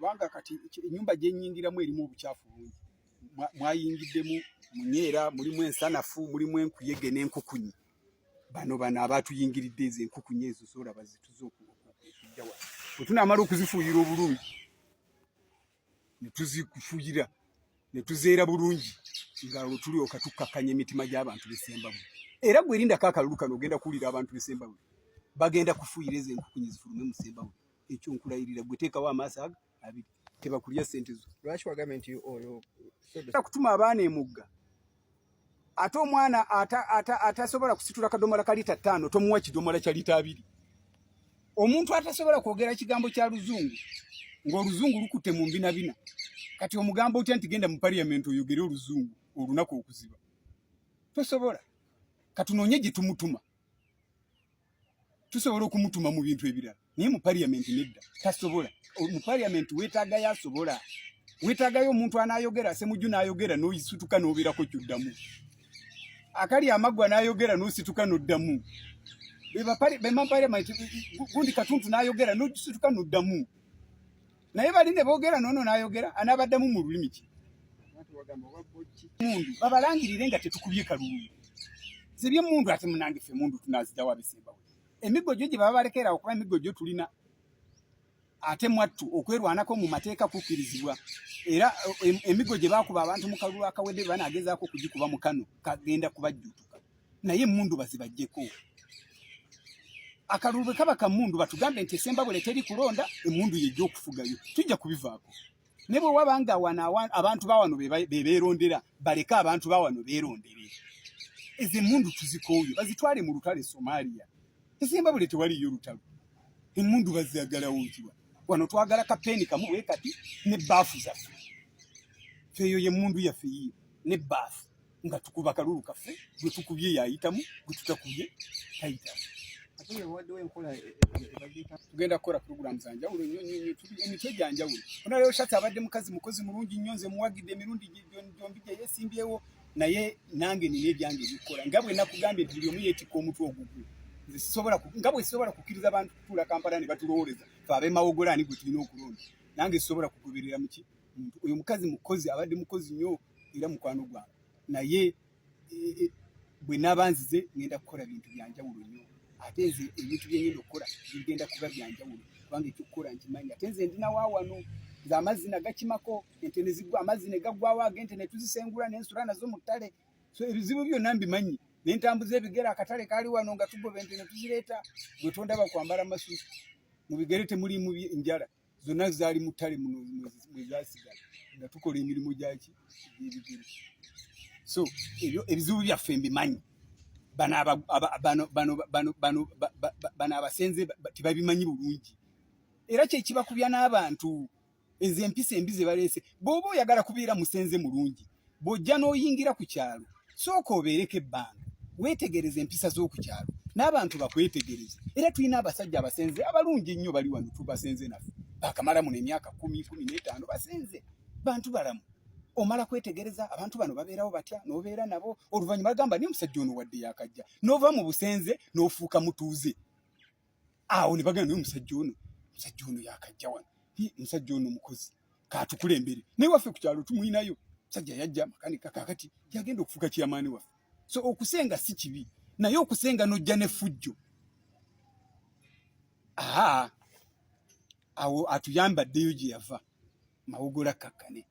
kubanga kati ennyumba gye nnyingiramu erimu obucaafu bungi. Mwayingiddemu munyeera, mulimu ensanafu, mulimu enkuyege n'enkukunyi. Bano abaatuyingiridde ezo enkukunyi ezo z'olaba zituze okujja wano. Bwe tunaamala okuzifuuyira obulungi, ne tuzikufuuyira, ne tuzeera bulungi, nga olwo tulyoka tukkakanya emitima gy'abantu b'Essembabule. Era gwe lindako akalulu kano ogenda kuwulira abantu b'Essembabule bagenda kufuuyira ezo enkukunyi zifulume mu Ssembabule. Ekyo nkulayirira gwe teekawo amaaso ago abiri, tebakulya ssente zo. Lwaki wagambye nti oyo kutuma abaana emugga, ate omwana atasobola kusitula kadomola ka lita 5 tomuwa kidomola kya lita 2. Omuntu atasobola kwogera kigambo kya Luzungu ng'Oluzungu lukutte mu mbinabina, kati omugambo otya nti genda mu parliament oyogere Oluzungu olunaku okuziba? Tosobola. Katunoonye gye tumutuma, tusobola okumutuma mu bintu ebirala, naye mu parliament nedda, tasobola. Mu parliament weetaagayo asobola, weetaagayo omuntu anaayogera, Ssemujju n'ayogera n'oyisituka n'obeerako ky'oddamu, akali amaggwa n'ayogera n'osituka n'oddamu, bema parliament gundi Katuntu n'ayogera n'osituka n'oddamu, naye bali ne boogera n'ono n'ayogera anaabaddamu mu lulimi ki? Mundu babalangirire nga tetukubye kalulu. Zibye mundu ate munange ffe mundu tunaazijjawo ab'Essembabule. Emiggo gyo gye baba balekera okuba emiggo gyo tulina ate mwattu okwerwanako mu mateeka kukkirizibwa. Era emiggo gye baakuba abantu mu kalulu akawedde banaagezaako kugikuba mu kano kagenda kubajjuutuka, naye mundu bazibajjeko. Akalulu bwe kaba ka mundu batugambe nti Essembabule teri kulonda, emundu yejja okufugayo, tujja kubivaako. Ne bwe wabanga abantu ba wano beerondera, baleke abantu ba wano beerondere. Ezo emmundu tuzikooye bazitwale mu lutale Somalia. Essembabule tewaliyo lutalo, emmundu bazagalawo nkiwa wano twagala kapeeni kamu bwe kati n'ebbaafu zaffe. Feeyo y'emmundu yaffe yiyo n'ebbaafu, nga tukuba kalulu kaffe, gwe tukubye yayitamu, gwe tutakubye tayitamu. Tugenda kukola puroguramu za njawulo nnyo, emitwe gya njawulo. Ono leero Shatsi abadde mukozi mulungi nnyo, nze muwagidde emirundi gyombi gye yeesimbyewo, naye nange nina ebyange ebikukola. Nga bwe nakugambye nti buli omu yeetikka omutwe ogugwe, nga bwe sisobola kukkiriza abantu kutuula Kampala ne batulowooleza fe ab'emawogolaani gwe tulina okulonda, nange sisobola kugoberera muki muntu. Oyo mukazi mukozi, abadde mukozi nnyo era mukwano gwange, naye bwe naaba nzize ngenda kukola bintu bya njawulo nnyo. Ate nze ebintu bye ngenda okukola bigenda kuba bya njawulo kubanga ekyokukola nkimanyi. Ate nze ndina waawano nze amazzi nagakimako, ente ne ziggwa, amazzi ne gaggwawo ag'ente ne tuzisengula n'ensula nazo mu ttale. So ebizibu byonna mbimanyi, ne ntambuza ebigere, akatale kaali wano nga tugoba ente ne tuzireeta. Bwe tondaba kwambala masuuti, mu bigere temulimu njala, zonna zaali mu ttale muno mwe zaasigala nga tukola emirimu gyaki egy'ebigere. So ebizibu byaffe mbimanyi. Bano abasenze tebabimanyi bulungi, era kye kibakubya n'abantu ezo empisa embi ze baleese. Bw'oba oyagala kubeera musenze mulungi, bw'ojja n'oyingira ku kyalo, sooka obeereko ebbanga weetegereze empisa z'oku kyalo n'abantu bakwetegereze. Era tulina abasajja abasenze abalungi ennyo bali wano, tubasenze naffe baakamala muno emyaka 10-15 basenze, bantu balamu. Omala kwetegereza abantu bano babeerawo batya, n'obeera nabo, oluvannyuma bagamba ni musajja ono wadde yakajja, n'ova mu busenze n'ofuuka mutuuze. Awo ne bagamba ni musajja ono yakajja wano, musajja ono mukozi, kaatukulembere. Naye waffe ku kyalo tumuyinayo, musajja yajja makanika, kaakati yagenda okufuuka kiyamaani waffe. So okusenga si kibi, naye okusenga n'ojja n'effujjo, awo atuyambaddeyo gye yava, mawogola kakkane.